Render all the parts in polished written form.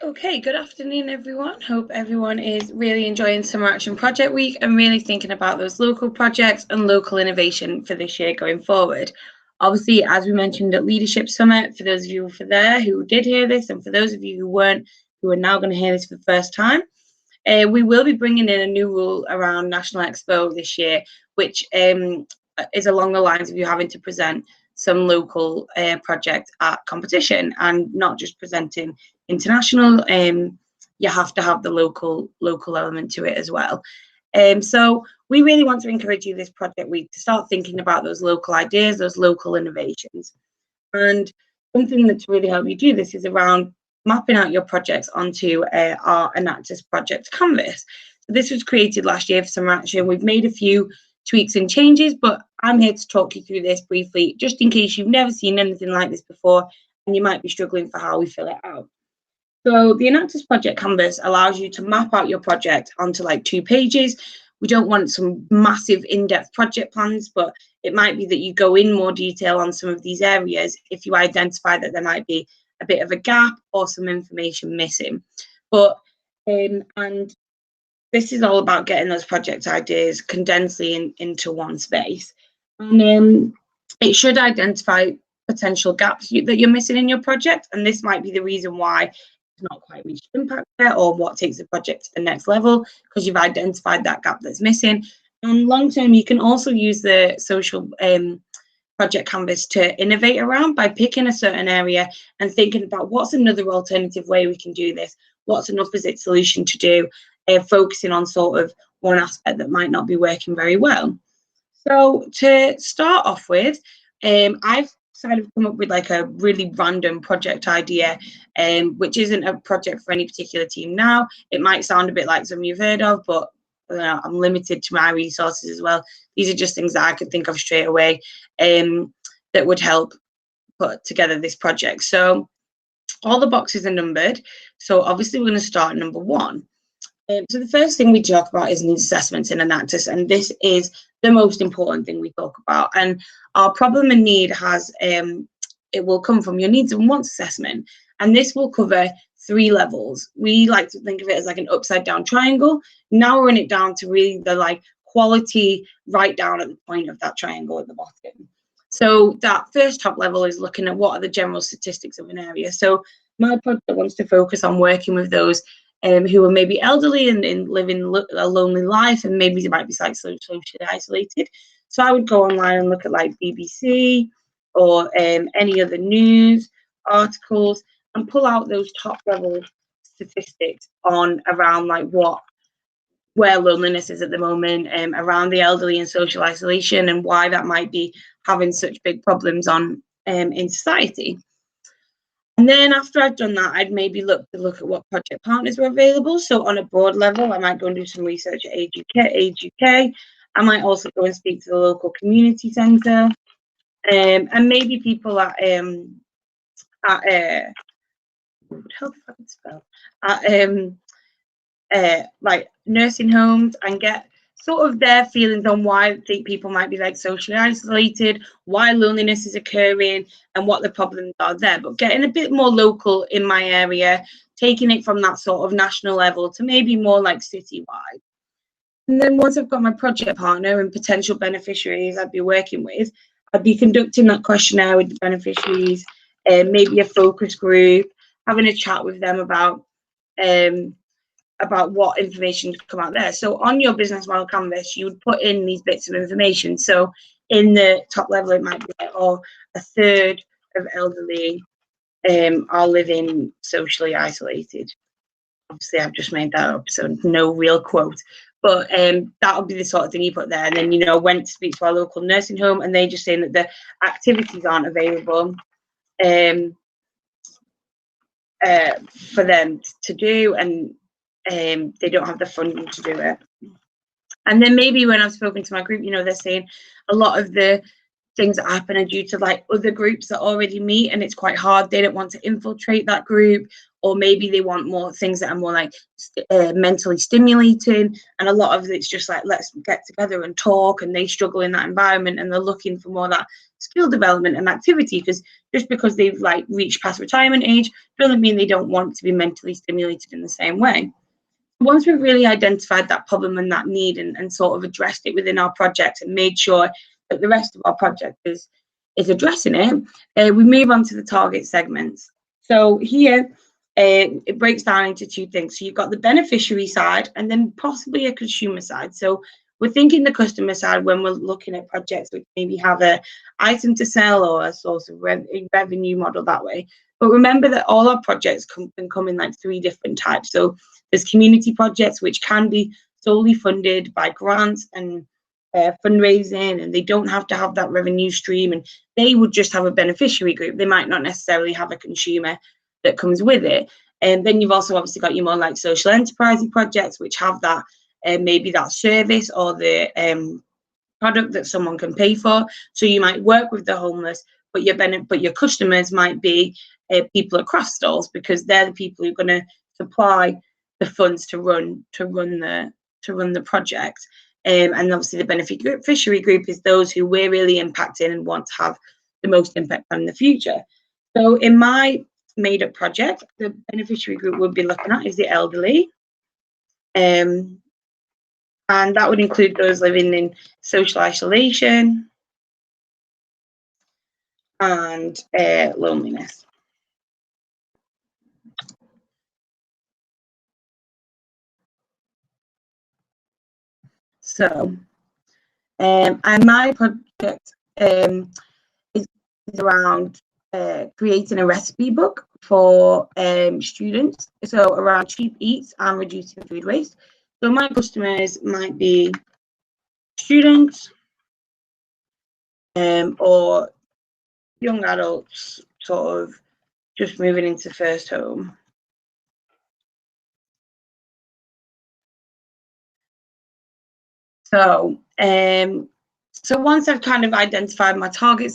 Okay, good afternoon, everyone. Hope everyone is really enjoying Summer Action Project Week and really thinking about those local projects and local innovation for this year going forward. Obviously, as we mentioned at Leadership Summit, for those of you who did hear this, and for those of you who weren't, who are now going to hear this for the first time, we will be bringing in a new rule around National Expo this year, which is along the lines of you having to present some local project at competition and not just presenting international. You have to have the local element to it as well. So we really want to encourage you this project week to start thinking about those local ideas, those local innovations. And something that's really helped you do this is around mapping out your projects onto our Enactus Project Canvas. So this was created last year for Summer Action. We've made a few tweaks and changes, but I'm here to talk you through this briefly, just in case you've never seen anything like this before and you might be struggling for how we fill it out. So the Enactus Project Canvas allows you to map out your project onto like 2 pages. We don't want some massive in-depth project plans, but it might be that you go in more detail on some of these areas if you identify that there might be a bit of a gap or some information missing. But and this is all about getting those project ideas condensely into one space. And it should identify potential gaps that you're missing in your project. And this might be the reason why it's not quite reached impact yet, or what takes the project to the next level, because you've identified that gap that's missing. And long term, you can also use the social project canvas to innovate around by picking a certain area and thinking about what's another alternative way we can do this, what's an opposite solution to do, focusing on sort of one aspect that might not be working very well. So to start off with, I've sort of come up with like a really random project idea, which isn't a project for any particular team now. It might sound a bit like some you've heard of, but I'm limited to my resources as well. These are just things that I could think of straight away that would help put together this project. So all the boxes are numbered. So obviously we're going to start at number 1. So the first thing we talk about is needs assessments in Enactus, and this is the most important thing we talk about. And our problem and need has, it will come from your needs and wants assessment, and this will cover 3 levels. We like to think of it as like an upside down triangle, narrowing it down to really the like quality right down at the point of that triangle at the bottom. So that first top level is looking at what are the general statistics of an area. So my project wants to focus on working with those who are maybe elderly and living a lonely life, and maybe they might be like socially isolated. So I would go online and look at like BBC or any other news articles and pull out those top level statistics on around like where loneliness is at the moment, around the elderly and social isolation, and why that might be having such big problems on in society. And then after I've done that, I'd maybe look at what project partners were available. So on a broad level, I might go and do some research at Age UK. I might also go and speak to the local community centre, and maybe people at like nursing homes, and get sort of their feelings on why I think people might be like socially isolated, why loneliness is occurring, and what the problems are there. But getting a bit more local in my area, taking it from that sort of national level to maybe more like citywide. And then once I've got my project partner and potential beneficiaries I'd be working with, I'd be conducting that questionnaire with the beneficiaries, maybe a focus group, having a chat with them about what information could come out there. So on your business model canvas, you would put in these bits of information. So in the top level, it might be like, oh, 1/3 of elderly are living socially isolated. Obviously, I've just made that up, so no real quote. But that would be the sort of thing you put there. And then, you know, went to speak to our local nursing home, and they just saying that the activities aren't available for them to do, and they don't have the funding to do it. And then maybe when I've spoken to my group, you know, they're saying a lot of the things that happen are due to like other groups that already meet, and it's quite hard. They don't want to infiltrate that group, or maybe they want more things that are more like mentally stimulating. And a lot of it's just like, let's get together and talk, and they struggle in that environment, and they're looking for more that skill development and activity, because just because they've like reached past retirement age doesn't mean they don't want to be mentally stimulated in the same way. Once we've really identified that problem and that need and sort of addressed it within our project and made sure that the rest of our project is addressing it, we move on to the target segments. So here it breaks down into two things. So you've got the beneficiary side and then possibly a consumer side. So we're thinking the customer side when we're looking at projects which maybe have a item to sell or a source of revenue model that way. But remember that all our projects can come in like 3 different types. So there's community projects, which can be solely funded by grants and fundraising, and they don't have to have that revenue stream, and they would just have a beneficiary group. They might not necessarily have a consumer that comes with it. And then you've also obviously got your more like social enterprise projects, which have that maybe that service or the product that someone can pay for. So you might work with the homeless, but your customers might be people across stalls, because they're the people who are going to supply the funds to run the project. And obviously the beneficiary group is those who we're really impacting and want to have the most impact on in the future. So in my made up project, the beneficiary group we'll be looking at is the elderly. And that would include those living in social isolation and loneliness. So, and my project is around creating a recipe book for students, so around cheap eats and reducing food waste. So my customers might be students or young adults sort of just moving into first home. So so once I've kind of identified my target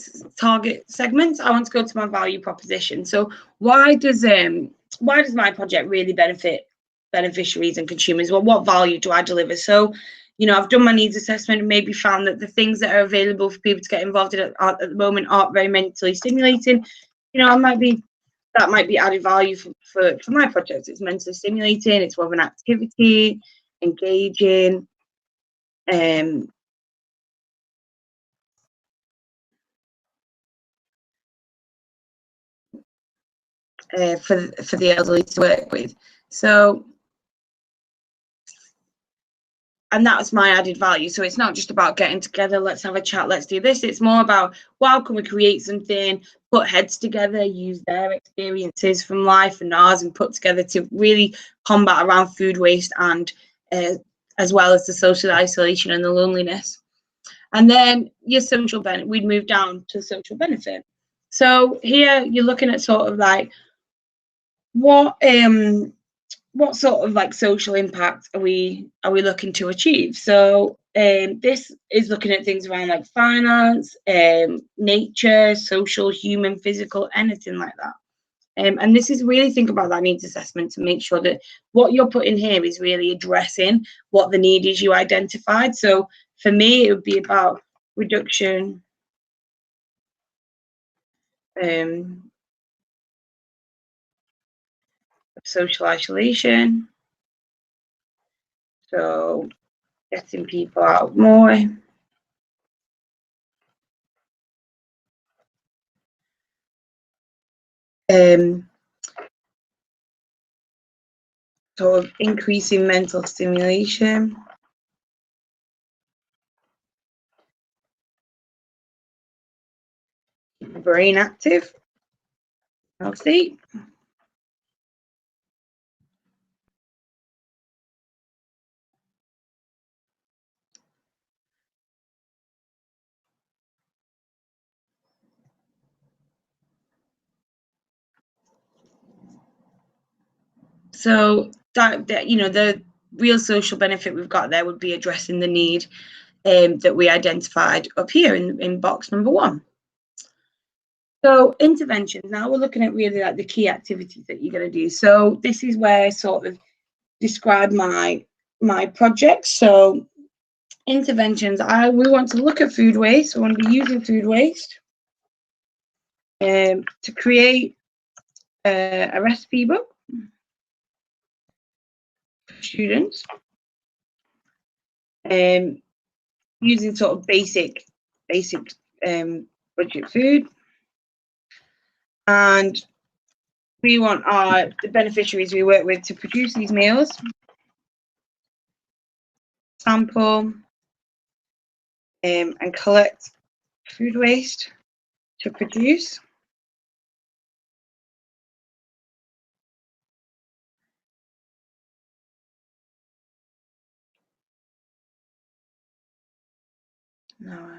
segments, I want to go to my value proposition. So why does my project really benefit beneficiaries and consumers? Well, what value do I deliver? So, you know, I've done my needs assessment and maybe found that the things that are available for people to get involved in at the moment aren't very mentally stimulating. You know, that might be added value for my project. It's mentally stimulating, it's more of an activity, engaging, for the elderly to work with. So, and that's my added value. So it's not just about getting together, let's have a chat, let's do this. It's more about, wow, can we create something, put heads together, use their experiences from life and ours, and put together to really combat around food waste and as well as the social isolation and the loneliness. And then your social benefit, we'd move down to social benefit. So here you're looking at sort of like what sort of like social impact are we looking to achieve? So this is looking at things around like finance, nature, social, human, physical, anything like that. And this is really think about that needs assessment to make sure that what you're putting here is really addressing what the need is you identified. So for me, it would be about reduction of social isolation. So getting people out more. Sort of increasing mental stimulation. Brain active, healthy. So that you know, the real social benefit we've got there would be addressing the need that we identified up here in box number 1. So interventions, now we're looking at really like the key activities that you're going to do. So this is where I sort of describe my project. So interventions, we want to look at food waste. We want to be using food waste. to create a recipe book for students, using sort of basic budget food. And we want the beneficiaries we work with to produce these meals, sample, and collect food waste to produce. No.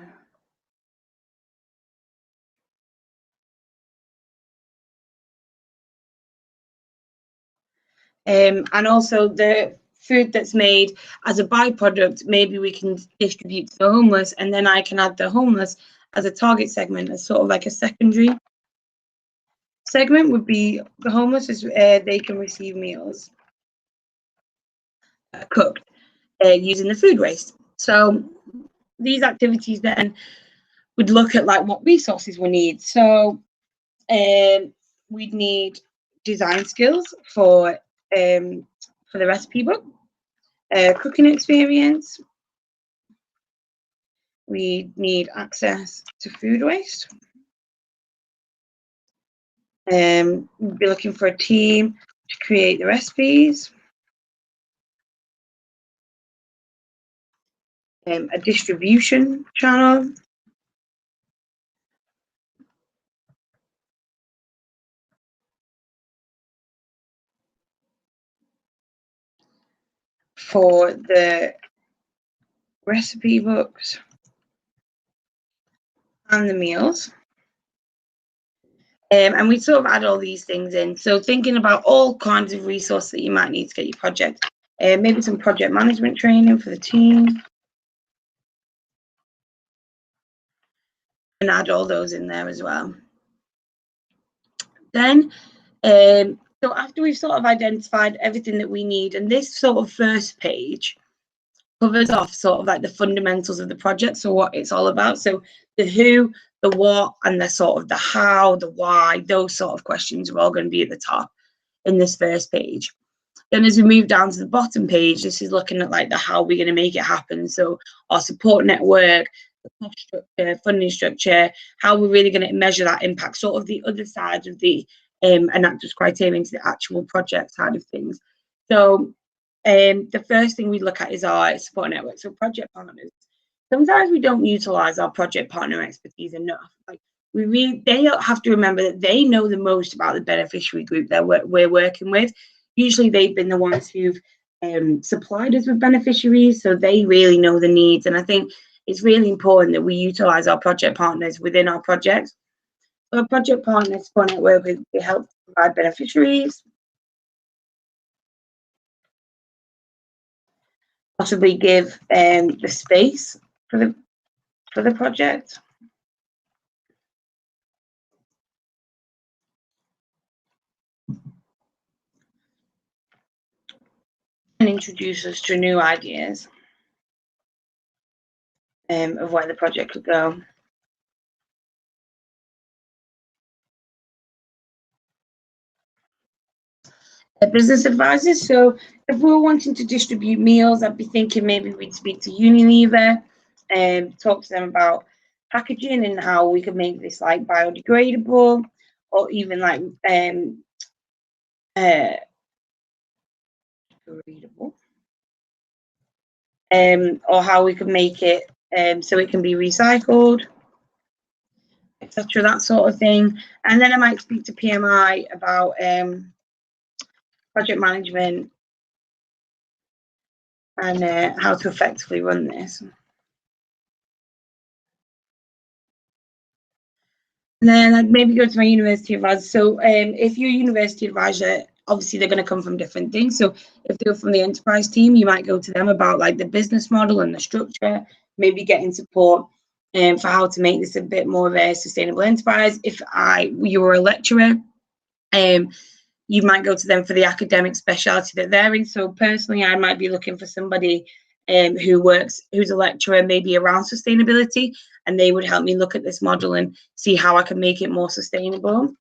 And also the food that's made as a byproduct, maybe we can distribute to the homeless, and then I can add the homeless as a target segment, as sort of like a secondary segment would be the homeless, as they can receive meals cooked using the food waste. So these activities then would look at like what resources we need. So we'd need design skills for the recipe book, cooking experience. We need access to food waste. We'd be looking for a team to create the recipes. A distribution channel. For the recipe books and the meals. And we sort of add all these things in. So thinking about all kinds of resources that you might need to get your project. Maybe some project management training for the team. And add all those in there as well. Then, so after we've sort of identified everything that we need, and this sort of first page covers off sort of like the fundamentals of the project, so what it's all about. So the who, the what, and the sort of the how, the why, those sort of questions are all going to be at the top in this first page. Then as we move down to the bottom page, this is looking at like the how we're going to make it happen. So our support network, the cost structure, funding structure, how we're really going to measure that impact, sort of the other side of the Enactus criteria into the actual project side of things. So the first thing we look at is our support network. So project partners. Sometimes we don't utilize our project partner expertise enough. Like they have to remember that they know the most about the beneficiary group that we're working with. Usually they've been the ones who've supplied us with beneficiaries, so they really know the needs. And I think it's really important that we utilize our project partners within our projects. So our project partners support network will help provide beneficiaries, possibly give the space for the project. And introduce us to new ideas of where the project could go. Business advisors. So if we were wanting to distribute meals, I'd be thinking maybe we'd speak to Unilever and talk to them about packaging and how we could make this like biodegradable, or even like readable, or how we could make it so it can be recycled, etc., that sort of thing. And then I might speak to PMI about project management and how to effectively run this. And then I'd maybe go to my university advisor. So if you're a university advisor, obviously they're going to come from different things. So if they're from the enterprise team, you might go to them about like the business model and the structure, maybe getting support for how to make this a bit more of a sustainable enterprise. If you were a lecturer, you might go to them for the academic specialty that they're in. So personally, I might be looking for somebody who's a lecturer maybe around sustainability, and they would help me look at this model and see how I can make it more sustainable.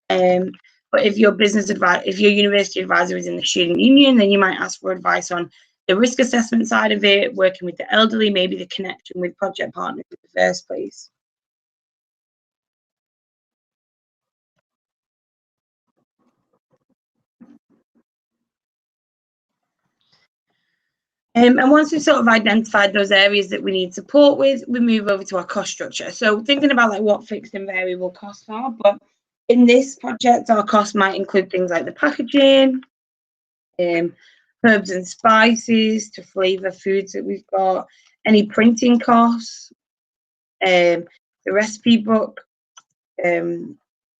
But if your university advisor is in the student union, then you might ask for advice on the risk assessment side of it, working with the elderly, maybe the connection with project partners in the first place. And once we've sort of identified those areas that we need support with, we move over to our cost structure. So thinking about like what fixed and variable costs are, but in this project, our costs might include things like the packaging, herbs and spices to flavour foods that we've got, any printing costs, the recipe book,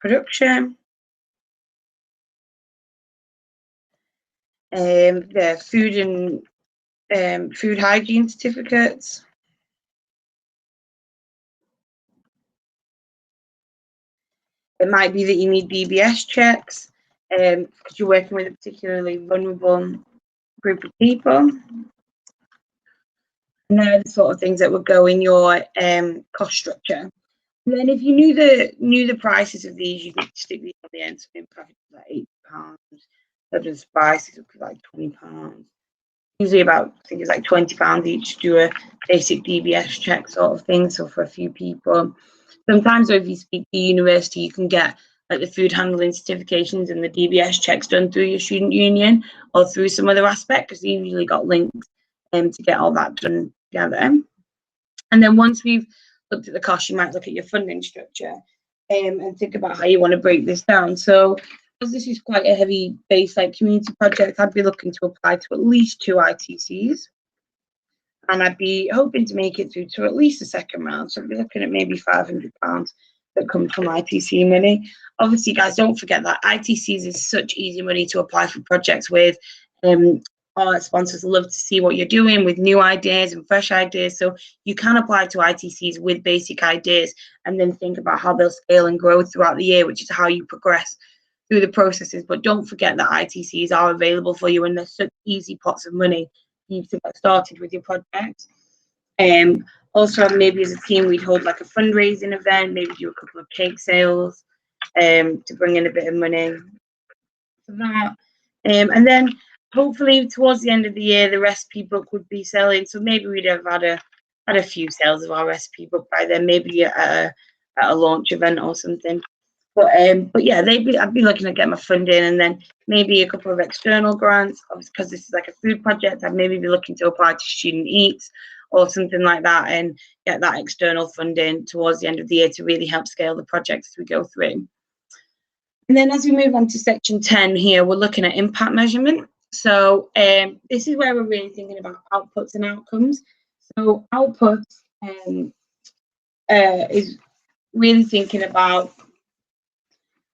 production, the food and food hygiene certificates. It might be that you need DBS checks because you're working with a particularly vulnerable group of people. And they're the sort of things that would go in your cost structure. And then if you knew the prices of these, you could stick these on the end. So in package like £8, other spices would be like £20. Usually about, I think it's like £20 each to do a basic DBS check sort of thing. So for a few people. Sometimes if you speak to university, you can get like the food handling certifications and the DBS checks done through your student union or through some other aspect, because you usually got links to get all that done together. And then once we've looked at the cost, you might look at your funding structure and think about how you want to break this down. So as this is quite a heavy base like community project, I'd be looking to apply to at least 2 ITCs. And I'd be hoping to make it through to at least the second round. So I'd be looking at maybe £500 that come from ITC money. Obviously, guys, don't forget that ITCs is such easy money to apply for projects with. Our sponsors love to see what you're doing with new ideas and fresh ideas. So you can apply to ITCs with basic ideas and then think about how they'll scale and grow throughout the year, which is how you progress through the processes. But don't forget that ITCs are available for you, and they're such easy pots of money for you to get started with your project. Also, maybe as a team, we'd hold like a fundraising event, maybe do a couple of cake sales to bring in a bit of money for that. And then hopefully towards the end of the year, the recipe book would be selling. So maybe we'd have had a few sales of our recipe book by then, maybe at a launch event or something. But yeah, I'd be looking at getting my funding, and then maybe a couple of external grants, because this is like a food project. I'd maybe be looking to apply to Student Eats or something like that and get that external funding towards the end of the year to really help scale the project as we go through. And then as we move on to section 10 here, we're looking at impact measurement. So this is where we're really thinking about outputs and outcomes. So outputs is really thinking about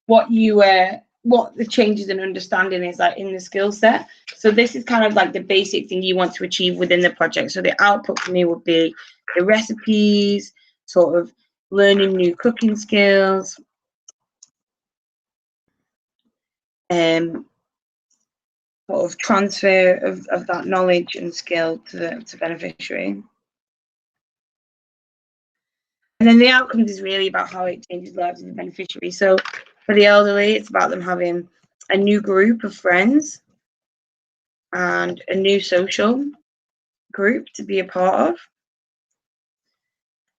what the changes in understanding is like in the skill set. So this is kind of like the basic thing you want to achieve within the project. So the output for me would be the recipes, sort of learning new cooking skills, sort of transfer of that knowledge and skill to the beneficiary. And then the outcomes is really about how it changes the lives of the beneficiary. So for the elderly, it's about them having a new group of friends and a new social group to be a part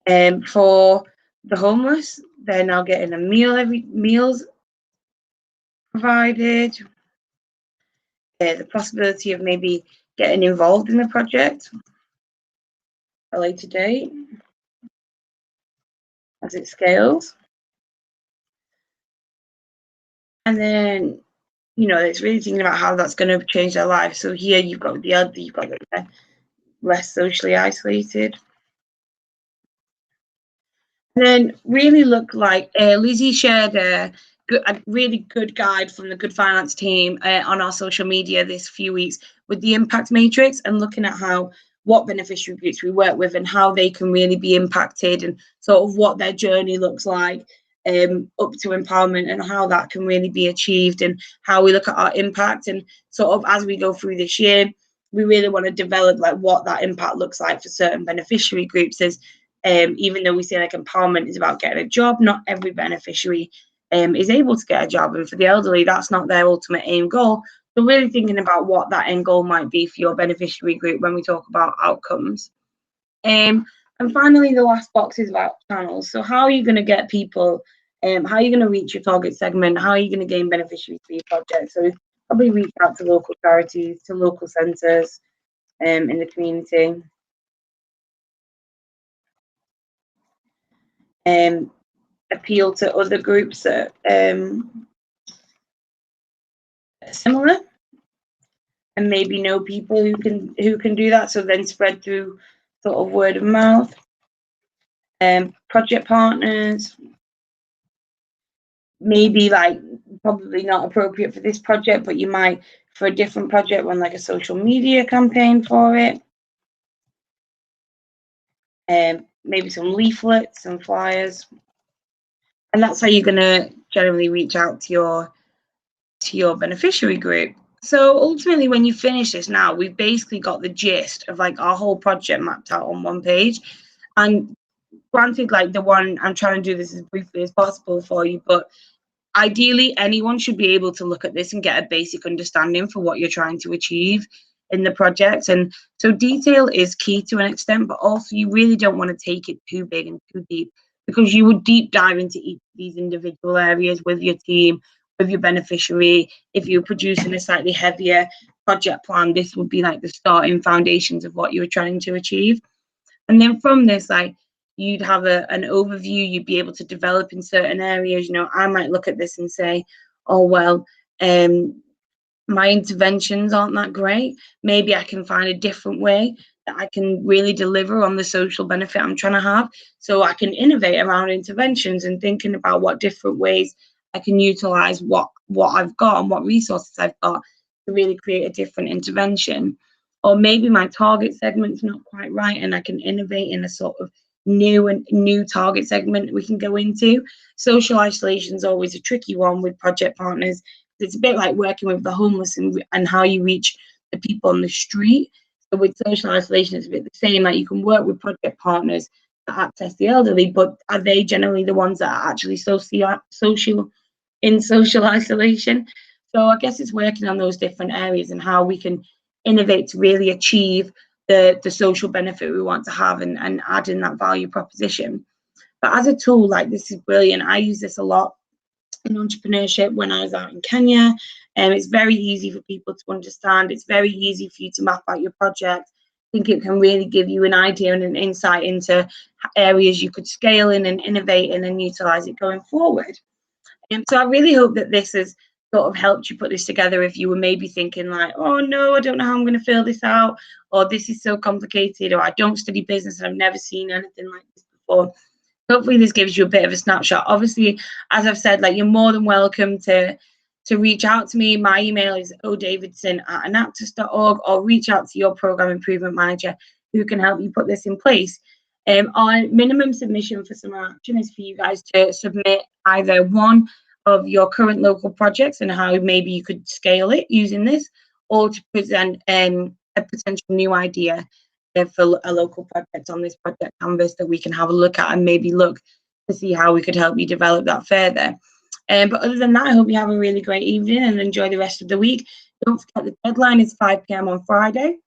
of. For the homeless, they're now getting a meals provided. The possibility of maybe getting involved in the project at a later date as it scales. And then, it's really thinking about how that's going to change their lives. So here you've got the elderly, you've got the less socially isolated. And then really look like Lizzie shared a really good guide from the Good Finance team on our social media this few weeks with the impact matrix, and looking at what beneficiary groups we work with and how they can really be impacted, and sort of what their journey looks like up to empowerment, and how that can really be achieved, and how we look at our impact. And sort of as we go through this year, we really want to develop like what that impact looks like for certain beneficiary groups. Is even though we say like empowerment is about getting a job, not every beneficiary is able to get a job, and for the elderly, that's not their ultimate aim goal. So really thinking about what that end goal might be for your beneficiary group when we talk about outcomes. And finally, the last box is about channels. So how are you going to get people, how are you going to reach your target segment? How are you going to gain beneficiaries for your project? So probably reach out to local charities, to local centres in the community. Appeal to other groups that are similar, and maybe know people who can do that. So then spread through sort of word of mouth. Project partners, maybe like probably not appropriate for this project, but you might for a different project run like a social media campaign for it. Maybe some leaflets and flyers, and that's how you're going to generally reach out to your beneficiary group. So ultimately, when you finish this now, we've basically got the gist of like our whole project mapped out on one page. And granted, like the one, I'm trying to do this as briefly as possible for you, but ideally anyone should be able to look at this and get a basic understanding for what you're trying to achieve in the project. And so detail is key to an extent, but also you really don't want to take it too big and too deep, because you would deep dive into each of these individual areas with your team, with your beneficiary. If you're producing a slightly heavier project plan, this would be like the starting foundations of what you were trying to achieve. And then from this, like, you'd have an overview, you'd be able to develop in certain areas. You know, I might look at this and say, oh, well, my interventions aren't that great. Maybe I can find a different way that I can really deliver on the social benefit I'm trying to have. So I can innovate around interventions and thinking about what different ways I can utilize what I've got and what resources I've got to really create a different intervention. Or maybe my target segment's not quite right and I can innovate in a sort of new target segment we can go into. Social isolation is always a tricky one with project partners. It's a bit like working with the homeless and how you reach the people on the street. So with social isolation, it's a bit the same. Like you can work with project partners to access the elderly, but are they generally the ones that are actually in social isolation? So I guess it's working on those different areas and how we can innovate to really achieve the social benefit we want to have and add in that value proposition. But as a tool, like, this is brilliant. I use this a lot in entrepreneurship when I was out in Kenya. It's very easy for people to understand. It's very easy for you to map out your project. I think it can really give you an idea and an insight into areas you could scale in and innovate in and utilize it going forward. So I really hope that this has sort of helped you put this together if you were maybe thinking like, oh no, I don't know how I'm going to fill this out, or this is so complicated, or I don't study business and I've never seen anything like this before. Hopefully this gives you a bit of a snapshot. Obviously, as I've said, like, you're more than welcome to reach out to me. My email is odavidson@enactus.org, or reach out to your program improvement manager who can help you put this in place. Our minimum submission for Summer Action is for you guys to submit either one of your current local projects and how maybe you could scale it using this, or to present a potential new idea for a local project on this project canvas that we can have a look at and maybe look to see how we could help you develop that further. But other than that, I hope you have a really great evening and enjoy the rest of the week. Don't forget the deadline is 5 p.m. on Friday,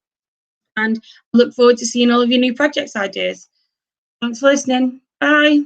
and I look forward to seeing all of your new projects ideas. Thanks for listening. Bye.